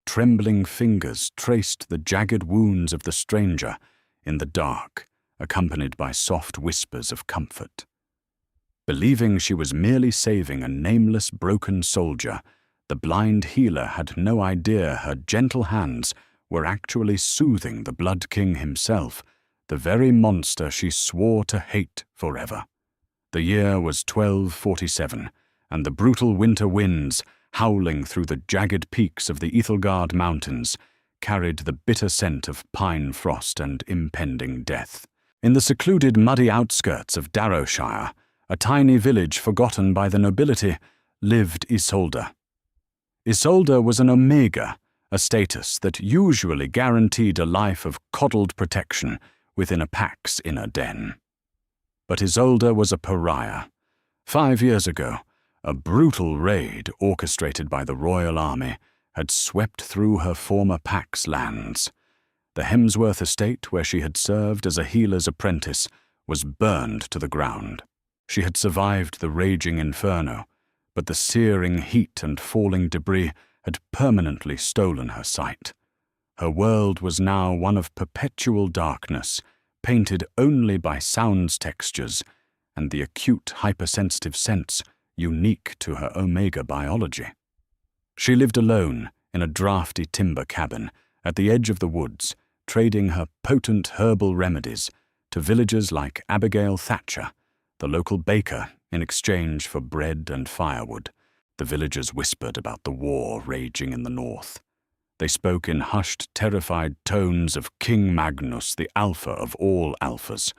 trembling fingers traced the jagged wounds of the stranger in the dark, accompanied by soft whispers of comfort. Believing she was merely saving a nameless broken soldier, the blind healer had no idea her gentle hands were actually soothing the Blood King himself, the very monster she swore to hate forever. The year was 1247, and the brutal winter winds, howling through the jagged peaks of the Ethelgard Mountains, carried the bitter scent of pine frost and impending death. In the secluded muddy outskirts of Darrowshire, a tiny village forgotten by the nobility, lived Isolde. Isolde was an Omega, a status that usually guaranteed a life of coddled protection within a pack's inner den. But Isolde was a pariah. 5 years ago, a brutal raid orchestrated by the royal army had swept through her former pack's lands. The Hemsworth estate, where she had served as a healer's apprentice, was burned to the ground. She had survived the raging inferno, but the searing heat and falling debris had permanently stolen her sight. Her world was now one of perpetual darkness, painted only by sound's textures and the acute hypersensitive sense unique to her Omega biology. She lived alone in a drafty timber cabin at the edge of the woods, trading her potent herbal remedies to villagers like Abigail Thatcher, the local baker, in exchange for bread and firewood. The villagers whispered about the war raging in the north. They spoke in hushed, terrified tones of King Magnus, the alpha of all alphas.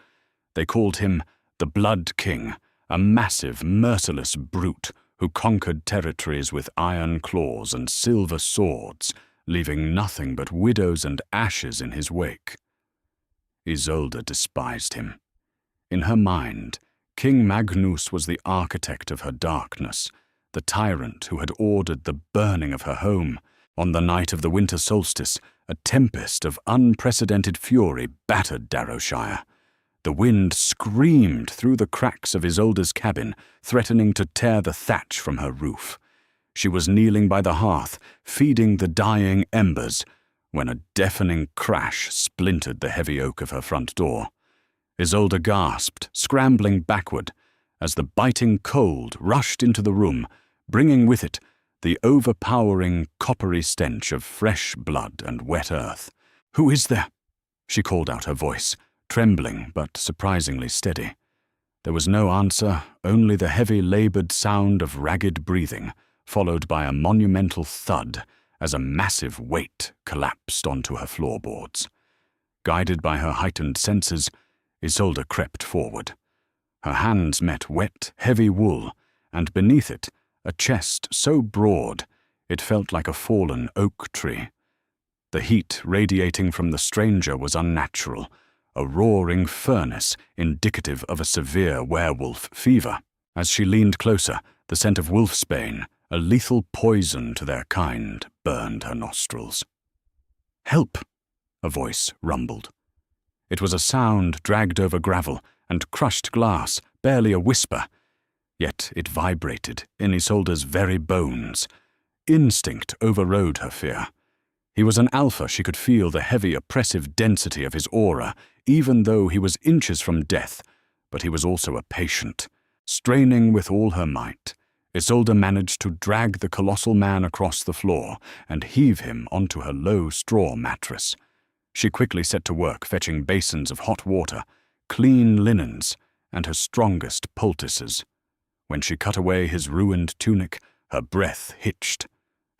They called him the Blood King, a massive, merciless brute who conquered territories with iron claws and silver swords, leaving nothing but widows and ashes in his wake. Isolde despised him. In her mind, King Magnus was the architect of her darkness, the tyrant who had ordered the burning of her home. On the night of the winter solstice, a tempest of unprecedented fury battered Darrowshire. The wind screamed through the cracks of Isolde's cabin, threatening to tear the thatch from her roof. She was kneeling by the hearth, feeding the dying embers, when a deafening crash splintered the heavy oak of her front door. Isolde gasped, scrambling backward, as the biting cold rushed into the room, bringing with it the overpowering, coppery stench of fresh blood and wet earth. "Who is there?" she called out, her voice trembling but surprisingly steady. There was no answer, only the heavy, labored sound of ragged breathing, followed by a monumental thud as a massive weight collapsed onto her floorboards. Guided by her heightened senses, Isolde crept forward. Her hands met wet, heavy wool, and beneath it, a chest so broad it felt like a fallen oak tree. The heat radiating from the stranger was unnatural, a roaring furnace indicative of a severe werewolf fever. As she leaned closer, the scent of wolfsbane, a lethal poison to their kind, burned her nostrils. "Help!" a voice rumbled. It was a sound dragged over gravel and crushed glass, barely a whisper. Yet it vibrated in Isolde's very bones. Instinct overrode her fear. He was an alpha. She could feel the heavy, oppressive density of his aura, even though he was inches from death, but he was also a patient. Straining with all her might, Isolde managed to drag the colossal man across the floor and heave him onto her low straw mattress. She quickly set to work fetching basins of hot water, clean linens, and her strongest poultices. When she cut away his ruined tunic, her breath hitched.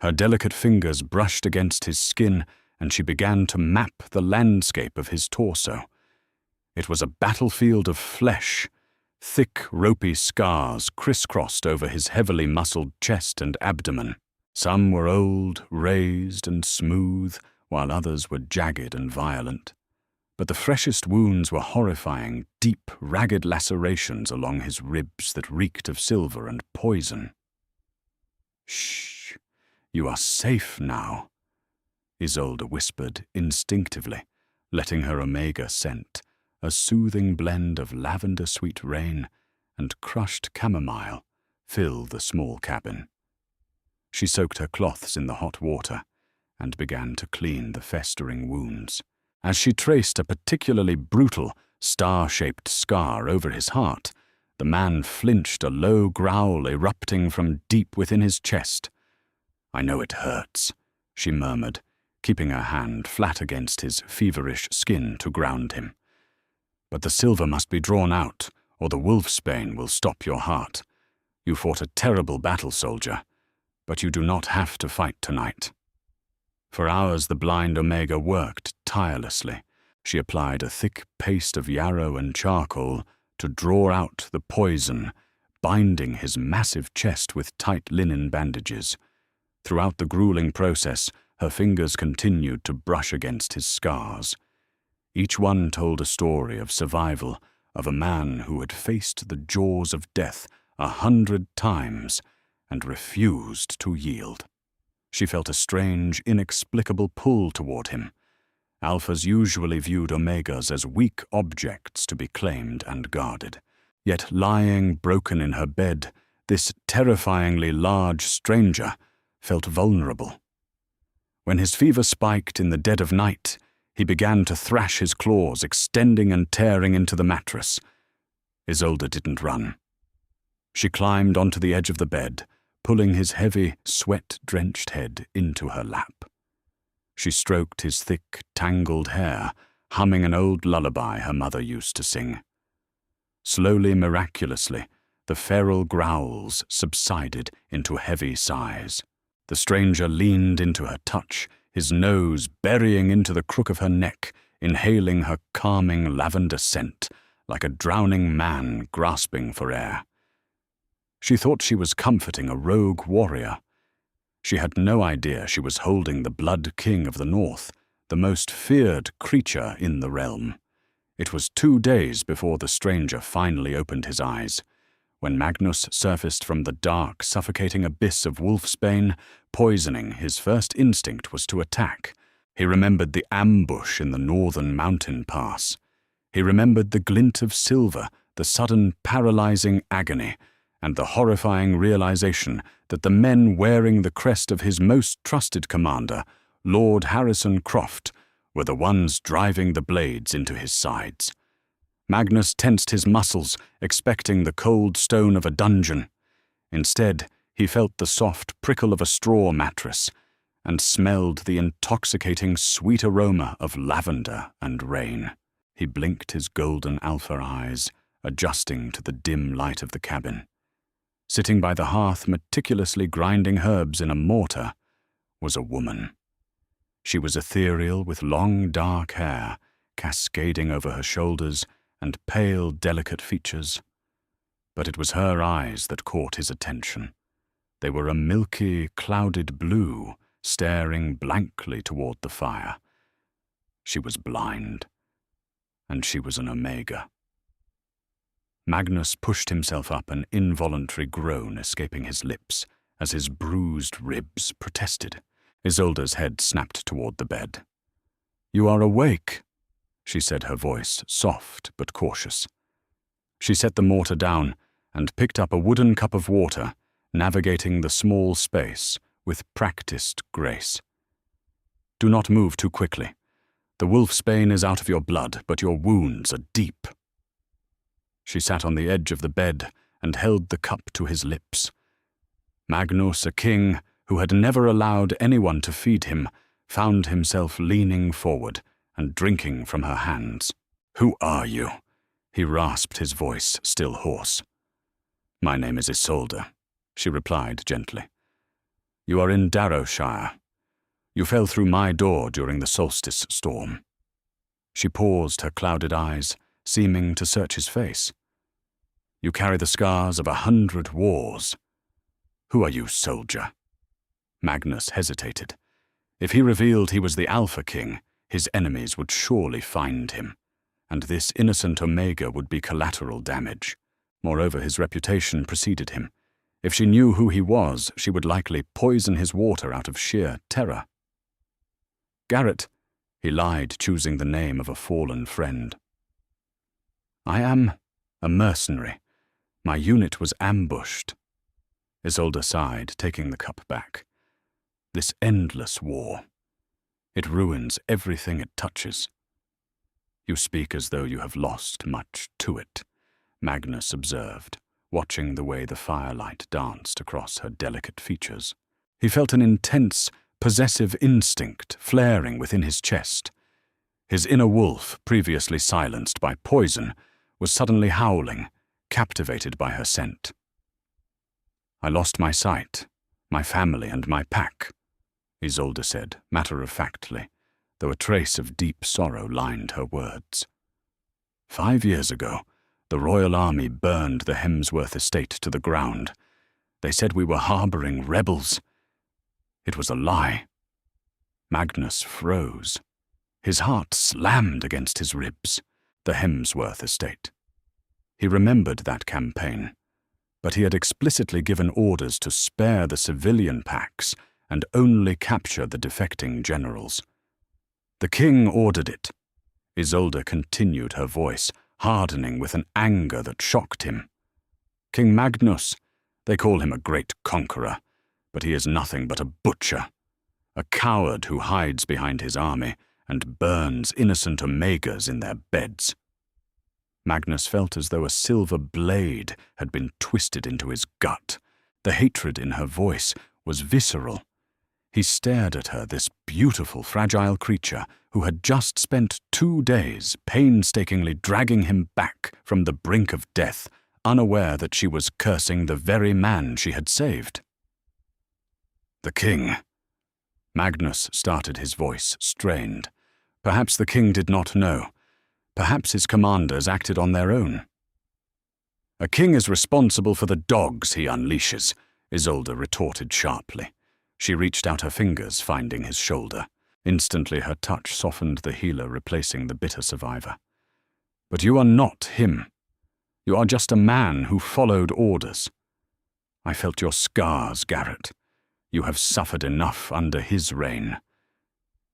Her delicate fingers brushed against his skin, and she began to map the landscape of his torso. It was a battlefield of flesh. Thick, ropey scars crisscrossed over his heavily muscled chest and abdomen. Some were old, raised, and smooth, while others were jagged and violent. But the freshest wounds were horrifying, deep, ragged lacerations along his ribs that reeked of silver and poison. "Shh, you are safe now," Isolde whispered instinctively, letting her Omega scent, a soothing blend of lavender-sweet rain and crushed chamomile, fill the small cabin. She soaked her cloths in the hot water, and began to clean the festering wounds. As she traced a particularly brutal, star-shaped scar over his heart, the man flinched, a low growl erupting from deep within his chest. "I know it hurts," she murmured, keeping her hand flat against his feverish skin to ground him. "But the silver must be drawn out, or the wolfsbane will stop your heart. You fought a terrible battle, soldier, but you do not have to fight tonight." For hours the blind Omega worked tirelessly. She applied a thick paste of yarrow and charcoal to draw out the poison, binding his massive chest with tight linen bandages. Throughout the grueling process, her fingers continued to brush against his scars. Each one told a story of survival, of a man who had faced the jaws of death 100 times and refused to yield. She felt a strange, inexplicable pull toward him. Alphas usually viewed Omegas as weak objects to be claimed and guarded. Yet lying broken in her bed, this terrifyingly large stranger felt vulnerable. When his fever spiked in the dead of night, he began to thrash his claws, extending and tearing into the mattress. Isolde didn't run. She climbed onto the edge of the bed, pulling his heavy, sweat-drenched head into her lap. She stroked his thick, tangled hair, humming an old lullaby her mother used to sing. Slowly, miraculously, the feral growls subsided into heavy sighs. The stranger leaned into her touch, his nose burying into the crook of her neck, inhaling her calming lavender scent, like a drowning man grasping for air. She thought she was comforting a rogue warrior. She had no idea she was holding the Blood King of the North, the most feared creature in the realm. It was 2 days before the stranger finally opened his eyes. When Magnus surfaced from the dark, suffocating abyss of wolfsbane, poisoning, his first instinct was to attack. He remembered the ambush in the northern mountain pass. He remembered the glint of silver, the sudden paralyzing agony, and the horrifying realization that the men wearing the crest of his most trusted commander, Lord Harrison Croft, were the ones driving the blades into his sides. Magnus tensed his muscles, expecting the cold stone of a dungeon. Instead, he felt the soft prickle of a straw mattress and smelled the intoxicating sweet aroma of lavender and rain. He blinked his golden alpha eyes, adjusting to the dim light of the cabin. Sitting by the hearth, meticulously grinding herbs in a mortar, was a woman. She was ethereal, with long dark hair cascading over her shoulders and pale, delicate features. But it was her eyes that caught his attention. They were a milky, clouded blue, staring blankly toward the fire. She was blind, and she was an Omega. Magnus pushed himself up, an involuntary groan escaping his lips as his bruised ribs protested. Isolde's head snapped toward the bed. "You are awake," she said, her voice soft but cautious. She set the mortar down and picked up a wooden cup of water, navigating the small space with practiced grace. "Do not move too quickly. The wolfsbane is out of your blood, but your wounds are deep." She sat on the edge of the bed and held the cup to his lips. Magnus, a king who had never allowed anyone to feed him, found himself leaning forward and drinking from her hands. "Who are you?" he rasped, his voice still hoarse. "My name is Isolde," she replied gently. "You are in Darrowshire. You fell through my door during the solstice storm." She paused, her clouded eyes seeming to search his face. "You carry the scars of 100 wars. Who are you, soldier?" Magnus hesitated. If he revealed he was the Alpha King, his enemies would surely find him, and this innocent Omega would be collateral damage. Moreover, his reputation preceded him. If she knew who he was, she would likely poison his water out of sheer terror. "Garrett," he lied, choosing the name of a fallen friend. "I am a mercenary. My unit was ambushed." Isolde sighed, taking the cup back. This endless war. It ruins everything it touches. You speak as though you have lost much to it, Magnus observed, watching the way the firelight danced across her delicate features. He felt an intense, possessive instinct flaring within his chest. His inner wolf, previously silenced by poison, was suddenly howling, captivated by her scent. I lost my sight, my family and my pack, Isolde said, matter-of-factly, though a trace of deep sorrow lined her words. 5 years ago, the royal army burned the Hemsworth estate to the ground. They said we were harboring rebels. It was a lie. Magnus froze. His heart slammed against his ribs. The Hemsworth estate. He remembered that campaign, but he had explicitly given orders to spare the civilian packs and only capture the defecting generals. The king ordered it. Isolde continued, her voice hardening with an anger that shocked him. King Magnus, they call him a great conqueror, but he is nothing but a butcher, a coward who hides behind his army and burns innocent Omegas in their beds. Magnus felt as though a silver blade had been twisted into his gut. The hatred in her voice was visceral. He stared at her, this beautiful, fragile creature who had just spent 2 days painstakingly dragging him back from the brink of death, unaware that she was cursing the very man she had saved. The king. Magnus started, his voice strained. Perhaps the king did not know. Perhaps his commanders acted on their own. A king is responsible for the dogs he unleashes, Isolde retorted sharply. She reached out her fingers, finding his shoulder. Instantly her touch softened the healer, replacing the bitter survivor. But you are not him. You are just a man who followed orders. I felt your scars, Garrett. You have suffered enough under his reign.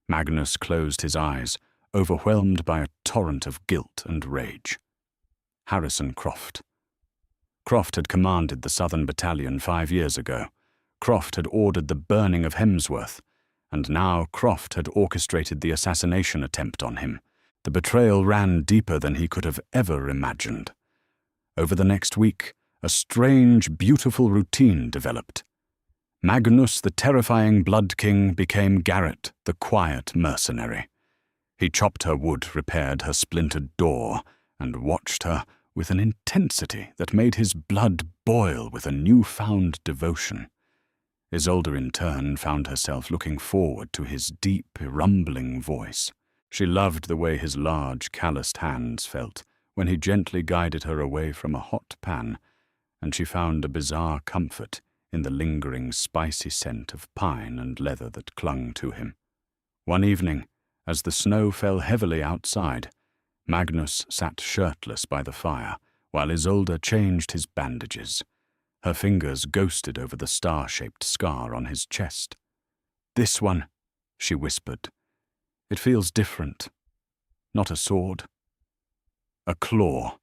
Magnus closed his eyes, overwhelmed by a torrent of guilt and rage. Harrison Croft. Croft had commanded the Southern Battalion 5 years ago. Croft had ordered the burning of Hemsworth, and now Croft had orchestrated the assassination attempt on him. The betrayal ran deeper than he could have ever imagined. Over the next week, a strange, beautiful routine developed. Magnus, the terrifying Blood King, became Garrett, the quiet mercenary. He chopped her wood, repaired her splintered door, and watched her with an intensity that made his blood boil with a newfound devotion. Isolde, in turn, found herself looking forward to his deep, rumbling voice. She loved the way his large, calloused hands felt when he gently guided her away from a hot pan, and she found a bizarre comfort in the lingering, spicy scent of pine and leather that clung to him. One evening, as the snow fell heavily outside, Magnus sat shirtless by the fire while Isolde changed his bandages. Her fingers ghosted over the star-shaped scar on his chest. "This one," she whispered. "It feels different. Not a sword." "A claw,"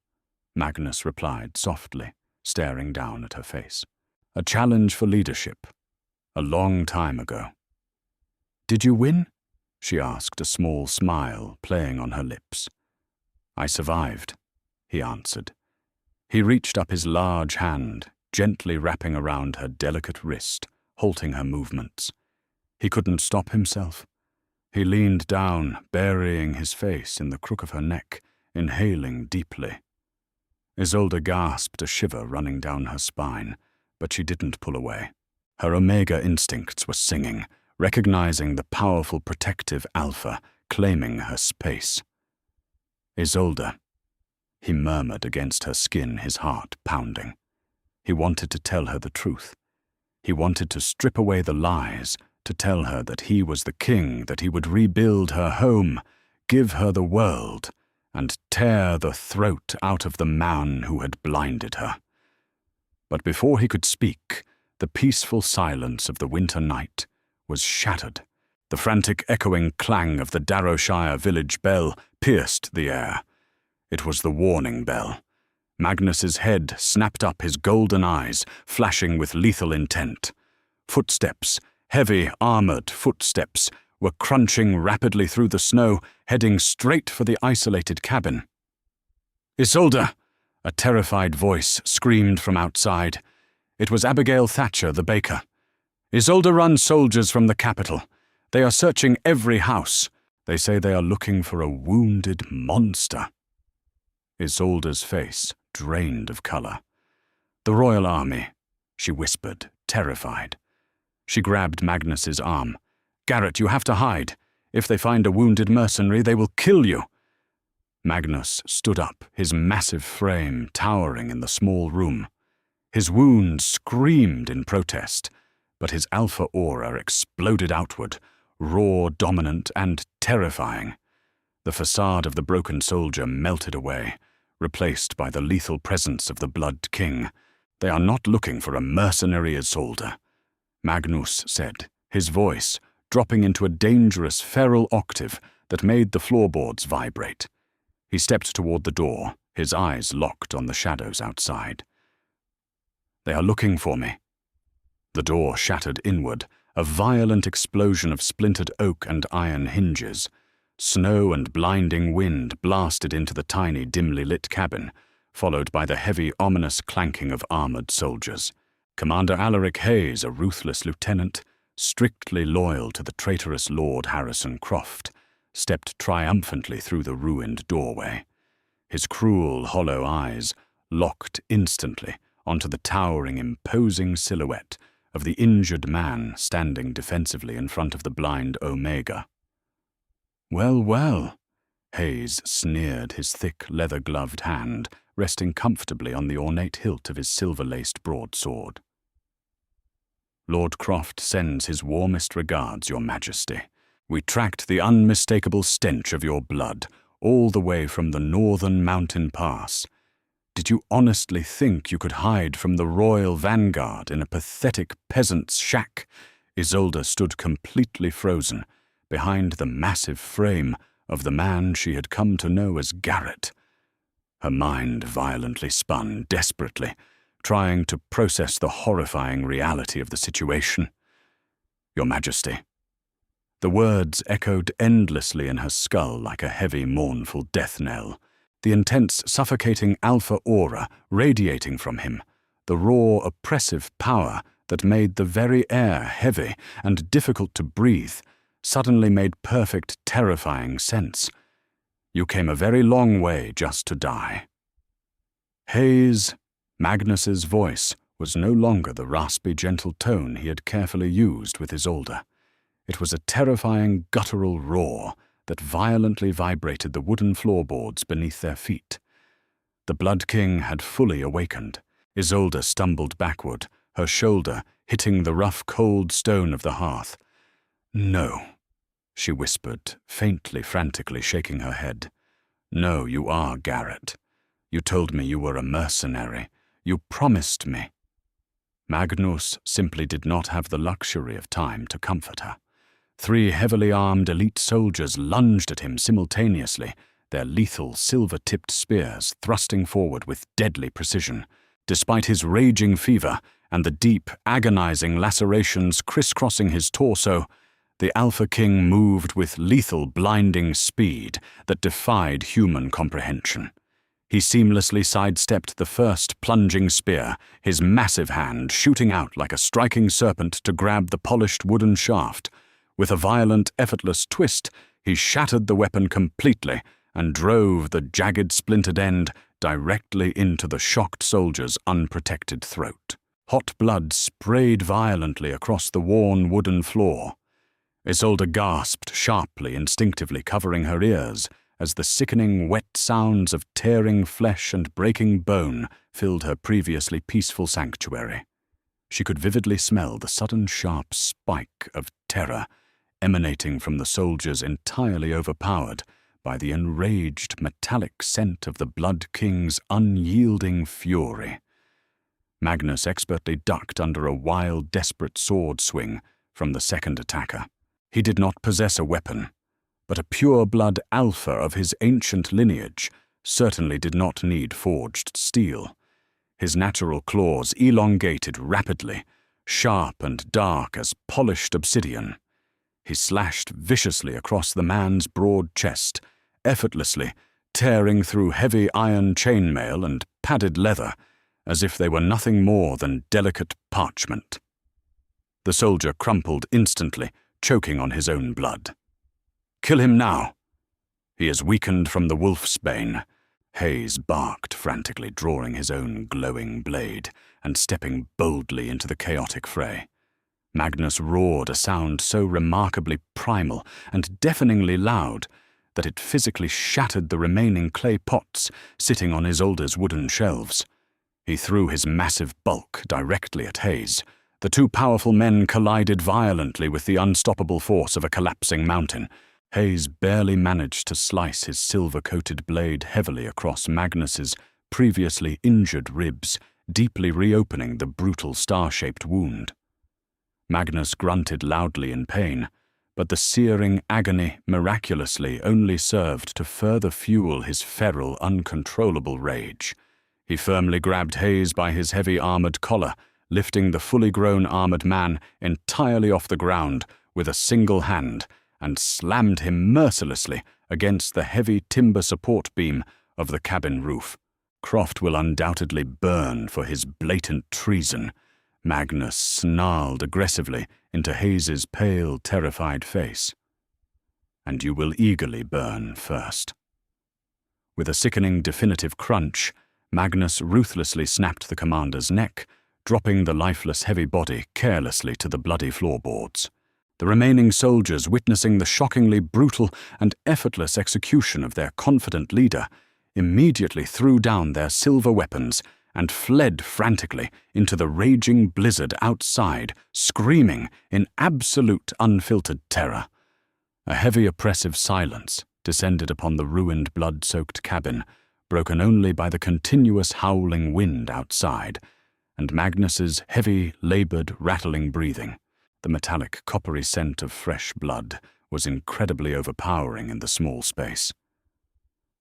Magnus replied softly, staring down at her face. "A challenge for leadership. A long time ago." "Did you win?" she asked, a small smile playing on her lips. "I survived," he answered. He reached up his large hand, gently wrapping around her delicate wrist, halting her movements. He couldn't stop himself. He leaned down, burying his face in the crook of her neck, inhaling deeply. Isolde gasped, a shiver running down her spine, but she didn't pull away. Her Omega instincts were singing, recognizing the powerful protective alpha, claiming her space. "Isolde," he murmured against her skin, his heart pounding. He wanted to tell her the truth. He wanted to strip away the lies, to tell her that he was the king, that he would rebuild her home, give her the world, and tear the throat out of the man who had blinded her. But before he could speak, the peaceful silence of the winter night was shattered. The frantic echoing clang of the Darrowshire village bell pierced the air. It was the warning bell. Magnus's head snapped up, his golden eyes flashing with lethal intent. Footsteps, heavy, armored footsteps, were crunching rapidly through the snow, heading straight for the isolated cabin. "Isolde!" a terrified voice screamed from outside. It was Abigail Thatcher, the baker. "Isolde, run soldiers from the capital. They are searching every house. They say they are looking for a wounded monster." Isolde's face drained of colour. "The Royal Army," she whispered, terrified. She grabbed Magnus's arm. "Garrett, you have to hide. If they find a wounded mercenary, they will kill you." Magnus stood up, his massive frame towering in the small room. His wound screamed in protest, but his alpha aura exploded outward, raw, dominant, and terrifying. The facade of the broken soldier melted away, replaced by the lethal presence of the Blood King. "They are not looking for a mercenary, Isolde," Magnus said, his voice dropping into a dangerous feral octave that made the floorboards vibrate. He stepped toward the door, his eyes locked on the shadows outside. "They are looking for me." The door shattered inward, a violent explosion of splintered oak and iron hinges. Snow and blinding wind blasted into the tiny, dimly lit cabin, followed by the heavy, ominous clanking of armored soldiers. Commander Alaric Hayes, a ruthless lieutenant, strictly loyal to the traitorous Lord Harrison Croft, stepped triumphantly through the ruined doorway. His cruel, hollow eyes locked instantly onto the towering, imposing silhouette of the injured man standing defensively in front of the blind Omega. "Well, well," Hayes sneered, his thick, leather-gloved hand resting comfortably on the ornate hilt of his silver-laced broadsword. "Lord Croft sends his warmest regards, Your Majesty. We tracked the unmistakable stench of your blood all the way from the northern mountain pass. Did you honestly think you could hide from the royal vanguard in a pathetic peasant's shack?" Isolde stood completely frozen behind the massive frame of the man she had come to know as Garrett. Her mind violently spun, desperately, trying to process the horrifying reality of the situation. "Your Majesty." The words echoed endlessly in her skull like a heavy, mournful death knell. The intense, suffocating alpha aura radiating from him, the raw, oppressive power that made the very air heavy and difficult to breathe, suddenly made perfect, terrifying sense. "You came a very long way just to die." Hayes, Magnus's voice, was no longer the raspy, gentle tone he had carefully used with Isolde. It was a terrifying, guttural roar that violently vibrated the wooden floorboards beneath their feet. The Blood King had fully awakened. Isolde stumbled backward, her shoulder hitting the rough, cold stone of the hearth. "No," she whispered, faintly, frantically shaking her head. "No, you are Garrett. You told me you were a mercenary. You promised me." Magnus simply did not have the luxury of time to comfort her. 3 heavily armed elite soldiers lunged at him simultaneously, their lethal, silver-tipped spears thrusting forward with deadly precision. Despite his raging fever and the deep, agonizing lacerations crisscrossing his torso, the Alpha King moved with lethal, blinding speed that defied human comprehension. He seamlessly sidestepped the first plunging spear, his massive hand shooting out like a striking serpent to grab the polished wooden shaft. With a violent, effortless twist, he shattered the weapon completely and drove the jagged, splintered end directly into the shocked soldier's unprotected throat. Hot blood sprayed violently across the worn wooden floor. Isolde gasped sharply, instinctively covering her ears, as the sickening, wet sounds of tearing flesh and breaking bone filled her previously peaceful sanctuary. She could vividly smell the sudden sharp spike of terror emanating from the soldiers entirely overpowered by the enraged metallic scent of the Blood King's unyielding fury. Magnus expertly ducked under a wild, desperate sword swing from the second attacker. He did not possess a weapon, but a pure-blood alpha of his ancient lineage certainly did not need forged steel. His natural claws elongated rapidly, sharp and dark as polished obsidian. He slashed viciously across the man's broad chest, effortlessly, tearing through heavy iron chainmail and padded leather, as if they were nothing more than delicate parchment. The soldier crumpled instantly, choking on his own blood. "Kill him now! He is weakened from the wolf's bane," Hayes barked frantically, drawing his own glowing blade and stepping boldly into the chaotic fray. Magnus roared a sound so remarkably primal and deafeningly loud that it physically shattered the remaining clay pots sitting on Isolde's wooden shelves. He threw his massive bulk directly at Hayes. The two powerful men collided violently with the unstoppable force of a collapsing mountain. Hayes barely managed to slice his silver-coated blade heavily across Magnus's previously injured ribs, deeply reopening the brutal star-shaped wound. Magnus grunted loudly in pain, but the searing agony miraculously only served to further fuel his feral, uncontrollable rage. He firmly grabbed Hayes by his heavy armored collar, lifting the fully grown armored man entirely off the ground with a single hand, and slammed him mercilessly against the heavy timber support beam of the cabin roof. "Croft will undoubtedly burn for his blatant treason," Magnus snarled aggressively into Hayes's pale, terrified face. "And you will eagerly burn first." With a sickening definitive crunch, Magnus ruthlessly snapped the commander's neck, dropping the lifeless heavy body carelessly to the bloody floorboards. The remaining soldiers, witnessing the shockingly brutal and effortless execution of their confident leader, immediately threw down their silver weapons and fled frantically into the raging blizzard outside, screaming in absolute unfiltered terror. A heavy oppressive silence descended upon the ruined blood-soaked cabin, broken only by the continuous howling wind outside, and Magnus's heavy, labored, rattling breathing. The metallic, coppery scent of fresh blood was incredibly overpowering in the small space.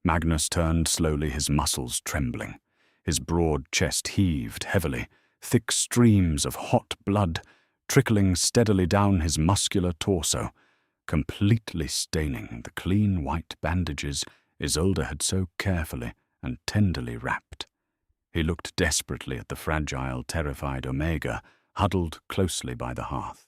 Magnus turned slowly, his muscles trembling. His broad chest heaved heavily, thick streams of hot blood trickling steadily down his muscular torso, completely staining the clean white bandages Isolde had so carefully and tenderly wrapped. He looked desperately at the fragile, terrified Omega, huddled closely by the hearth.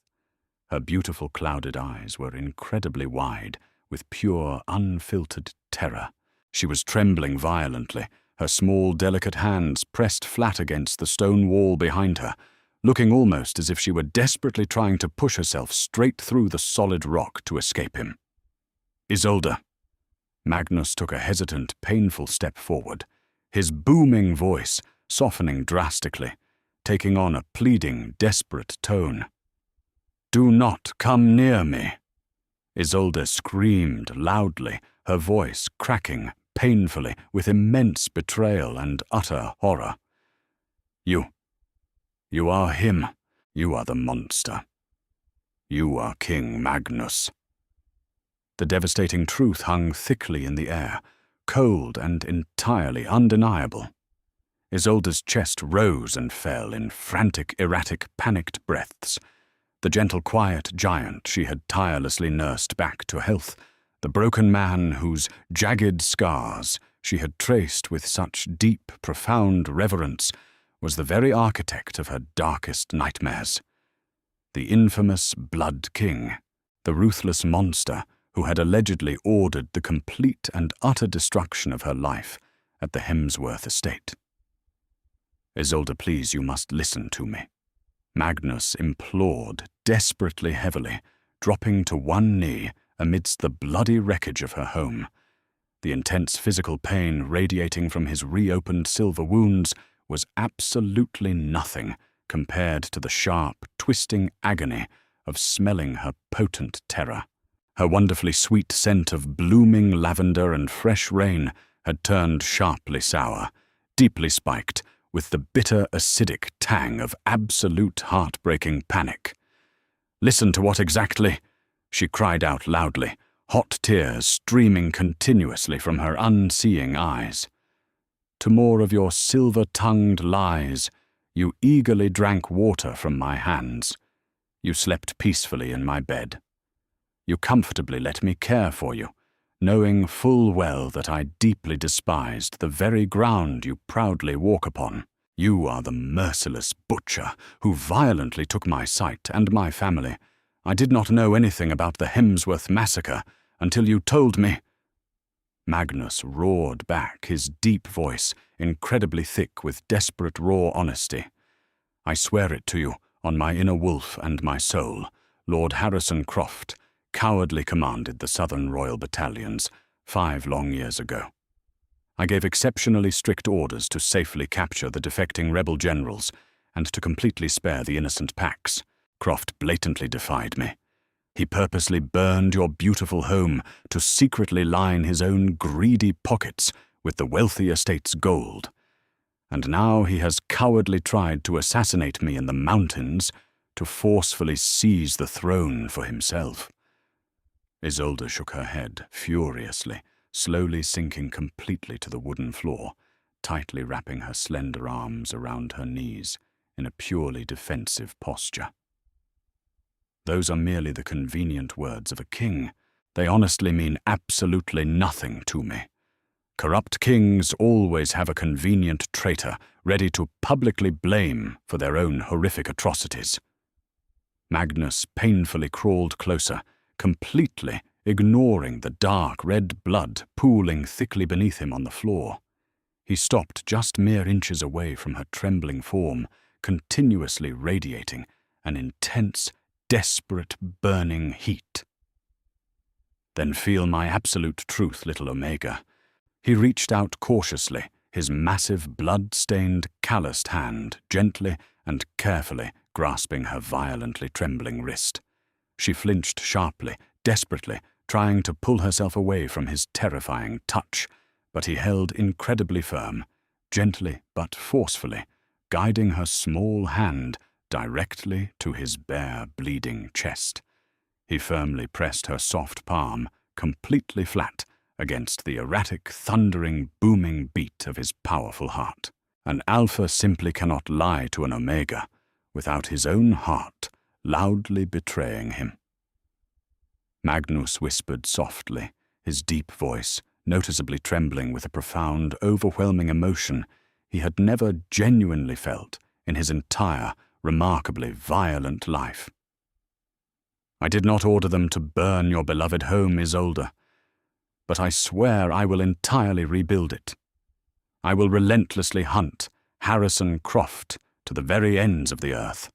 Her beautiful clouded eyes were incredibly wide, with pure, unfiltered terror. She was trembling violently, her small, delicate hands pressed flat against the stone wall behind her, looking almost as if she were desperately trying to push herself straight through the solid rock to escape him. "Isolde." Magnus took a hesitant, painful step forward, his booming voice softening drastically, taking on a pleading, desperate tone. "Do not come near me." Isolde screamed loudly, her voice cracking painfully with immense betrayal and utter horror. You are him. You are the monster. You are King Magnus." The devastating truth hung thickly in the air, cold and entirely undeniable. Isolde's chest rose and fell in frantic, erratic, panicked breaths. The gentle, quiet giant she had tirelessly nursed back to health, the broken man whose jagged scars she had traced with such deep, profound reverence, was the very architect of her darkest nightmares. The infamous Blood King, the ruthless monster who had allegedly ordered the complete and utter destruction of her life at the Hemsworth estate. "Isolde, please, you must listen to me," Magnus implored desperately heavily, dropping to one knee amidst the bloody wreckage of her home. The intense physical pain radiating from his reopened silver wounds was absolutely nothing compared to the sharp, twisting agony of smelling her potent terror. Her wonderfully sweet scent of blooming lavender and fresh rain had turned sharply sour, deeply spiked, with the bitter, acidic tang of absolute heartbreaking panic. "Listen to what exactly?" she cried out loudly, hot tears streaming continuously from her unseeing eyes. "To more of your silver-tongued lies, you eagerly drank water from my hands. You slept peacefully in my bed. You comfortably let me care for you, knowing full well that I deeply despised the very ground you proudly walk upon. You are the merciless butcher who violently took my sight and my family. I did not know anything about the Hemsworth massacre until you told me." Magnus roared back, his deep voice incredibly thick with desperate raw honesty. "I swear it to you, on my inner wolf and my soul, Lord Harrison Croft cowardly commanded the Southern Royal Battalions 5 long years ago. I gave exceptionally strict orders to safely capture the defecting rebel generals and to completely spare the innocent Pax. Croft blatantly defied me. He purposely burned your beautiful home to secretly line his own greedy pockets with the wealthy estate's gold. And now he has cowardly tried to assassinate me in the mountains to forcefully seize the throne for himself." Isolde shook her head furiously, slowly sinking completely to the wooden floor, tightly wrapping her slender arms around her knees in a purely defensive posture. "Those are merely the convenient words of a king. They honestly mean absolutely nothing to me. Corrupt kings always have a convenient traitor ready to publicly blame for their own horrific atrocities." Magnus painfully crawled closer, completely ignoring the dark red blood pooling thickly beneath him on the floor. He stopped just mere inches away from her trembling form, continuously radiating an intense, desperate, burning heat. "Then feel my absolute truth, little Omega." He reached out cautiously, his massive, blood-stained, calloused hand gently and carefully grasping her violently trembling wrist. She flinched sharply, desperately, trying to pull herself away from his terrifying touch, but he held incredibly firm, gently but forcefully, guiding her small hand directly to his bare, bleeding chest. He firmly pressed her soft palm, completely flat, against the erratic, thundering, booming beat of his powerful heart. An alpha simply cannot lie to an omega without his own heart loudly betraying him. Magnus whispered softly, his deep voice noticeably trembling with a profound, overwhelming emotion he had never genuinely felt in his entire, remarkably violent life. "I did not order them to burn your beloved home, Isolde, but I swear I will entirely rebuild it. I will relentlessly hunt Harrison Croft to the very ends of the earth.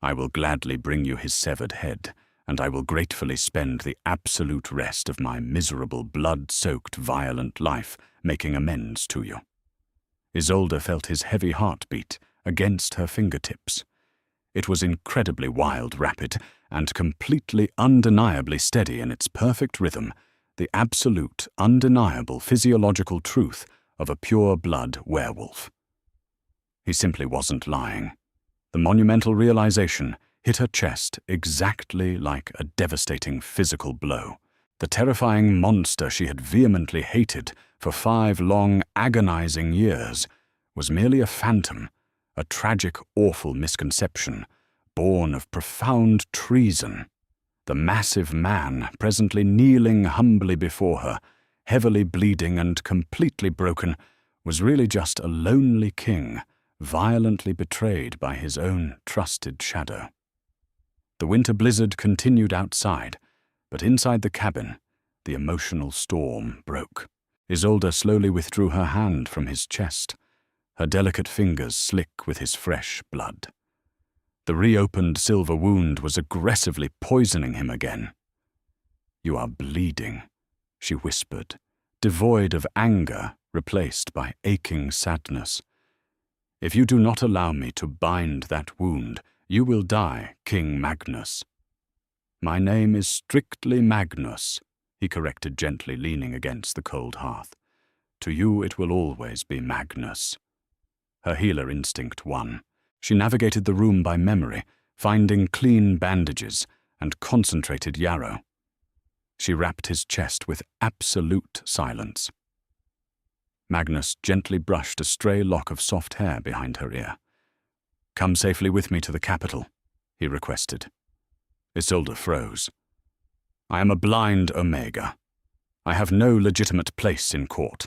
I will gladly bring you his severed head, and I will gratefully spend the absolute rest of my miserable, blood-soaked, violent life making amends to you." Isolde felt his heavy heartbeat against her fingertips. It was incredibly wild, rapid, and completely undeniably steady in its perfect rhythm, the absolute, undeniable physiological truth of a pure-blood werewolf. He simply wasn't lying. The monumental realization hit her chest exactly like a devastating physical blow. The terrifying monster she had vehemently hated for 5 long, agonizing years was merely a phantom, a tragic, awful misconception, born of profound treason. The massive man, presently kneeling humbly before her, heavily bleeding and completely broken, was really just a lonely king, violently betrayed by his own trusted shadow. The winter blizzard continued outside, but inside the cabin, the emotional storm broke. Isolde slowly withdrew her hand from his chest, her delicate fingers slick with his fresh blood. The reopened silver wound was aggressively poisoning him again. "You are bleeding," she whispered, devoid of anger, replaced by aching sadness. "If you do not allow me to bind that wound, you will die, King Magnus." "My name is strictly Magnus," he corrected gently, leaning against the cold hearth. "To you it will always be Magnus." Her healer instinct won. She navigated the room by memory, finding clean bandages and concentrated yarrow. She wrapped his chest with absolute silence. Magnus gently brushed a stray lock of soft hair behind her ear. "Come safely with me to the capital," he requested. Isolde froze. I am a blind Omega. I have no legitimate place in court.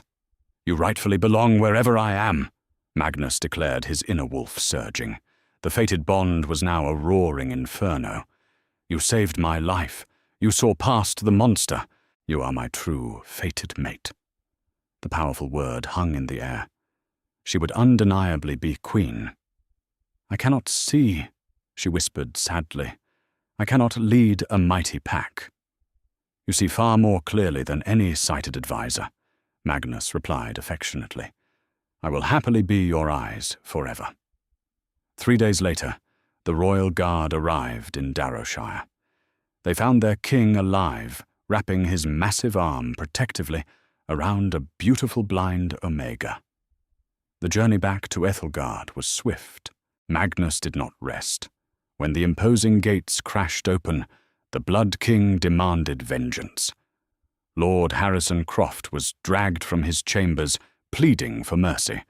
You rightfully belong wherever I am, Magnus declared, his inner wolf surging. The fated bond was now a roaring inferno. You saved my life. You saw past the monster. You are my true, fated mate. The powerful word hung in the air. She would undeniably be queen. I cannot see, she whispered sadly. I cannot lead a mighty pack. You see far more clearly than any sighted advisor, Magnus replied affectionately. I will happily be your eyes forever. 3 days later, the royal guard arrived in Darrowshire. They found their king alive, wrapping his massive arm protectively around a beautiful blind Omega. The journey back to Ethelgard was swift. Magnus did not rest. When the imposing gates crashed open, the Blood King demanded vengeance. Lord Harrison Croft was dragged from his chambers, pleading for mercy.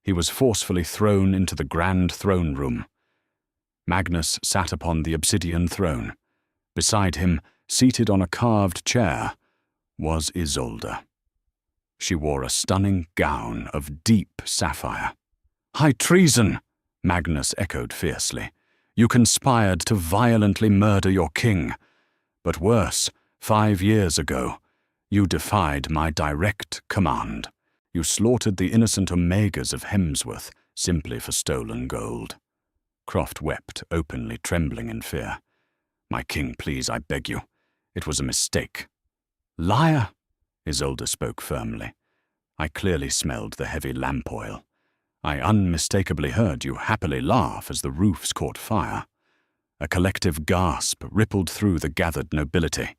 He was forcefully thrown into the grand throne room. Magnus sat upon the obsidian throne. Beside him, seated on a carved chair, was Isolde. She wore a stunning gown of deep sapphire. High treason! Magnus echoed fiercely. You conspired to violently murder your king. But worse, 5 years ago, you defied my direct command. You slaughtered the innocent Omegas of Hemsworth simply for stolen gold. Croft wept openly, trembling in fear. My king, please, I beg you. It was a mistake. Liar! Isolde spoke firmly. I clearly smelled the heavy lamp oil. I unmistakably heard you happily laugh as the roofs caught fire. A collective gasp rippled through the gathered nobility.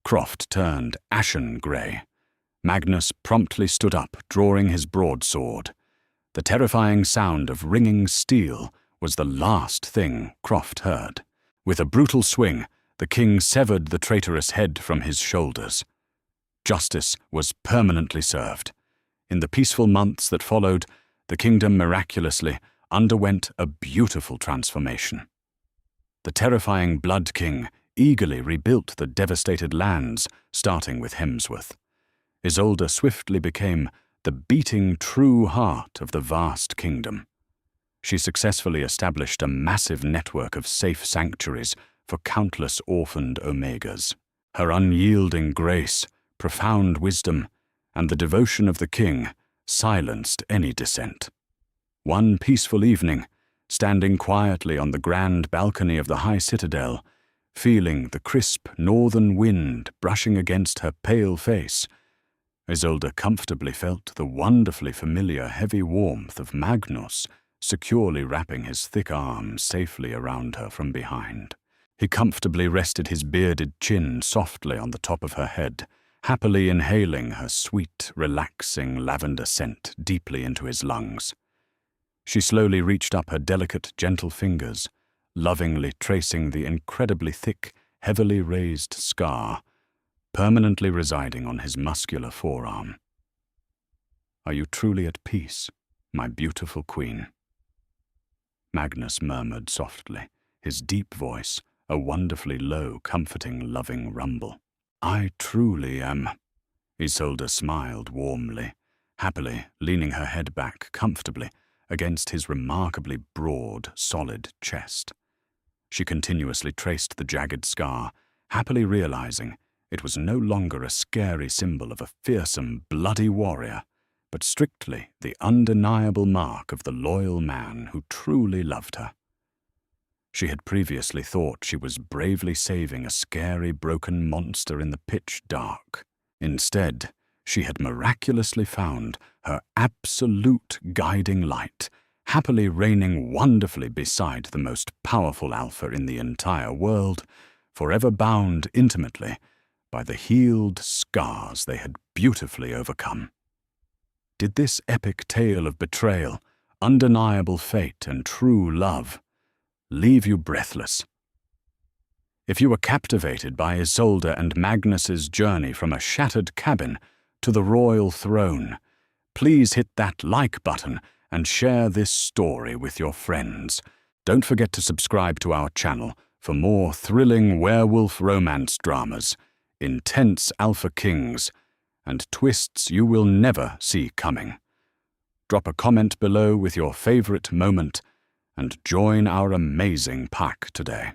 Croft turned ashen grey. Magnus promptly stood up, drawing his broadsword. The terrifying sound of ringing steel was the last thing Croft heard. With a brutal swing, the king severed the traitorous head from his shoulders. Justice was permanently served. In the peaceful months that followed, the kingdom miraculously underwent a beautiful transformation. The terrifying Blood King eagerly rebuilt the devastated lands, starting with Hemsworth. Isolde swiftly became the beating true heart of the vast kingdom. She successfully established a massive network of safe sanctuaries for countless orphaned Omegas. Her unyielding grace, profound wisdom, and the devotion of the king silenced any dissent. One peaceful evening, standing quietly on the grand balcony of the high citadel, feeling the crisp northern wind brushing against her pale face, Isolde comfortably felt the wonderfully familiar heavy warmth of Magnus securely wrapping his thick arms safely around her from behind. He comfortably rested his bearded chin softly on the top of her head, happily inhaling her sweet, relaxing lavender scent deeply into his lungs. She slowly reached up her delicate, gentle fingers, lovingly tracing the incredibly thick, heavily raised scar, permanently residing on his muscular forearm. Are you truly at peace, my beautiful queen? Magnus murmured softly, his deep voice a wonderfully low, comforting, loving rumble. I truly am. Isolde smiled warmly, happily leaning her head back comfortably against his remarkably broad, solid chest. She continuously traced the jagged scar, happily realizing it was no longer a scary symbol of a fearsome, bloody warrior, but strictly the undeniable mark of the loyal man who truly loved her. She had previously thought she was bravely saving a scary, broken monster in the pitch dark. Instead, she had miraculously found her absolute guiding light, happily reigning wonderfully beside the most powerful alpha in the entire world, forever bound intimately by the healed scars they had beautifully overcome. Did this epic tale of betrayal, undeniable fate, and true love leave you breathless? If you were captivated by Isolde and Magnus's journey from a shattered cabin to the royal throne, please hit that like button and share this story with your friends. Don't forget to subscribe to our channel for more thrilling werewolf romance dramas intense alpha kings, and twists you will never see coming. Drop a comment below with your favorite moment and join our amazing pack today.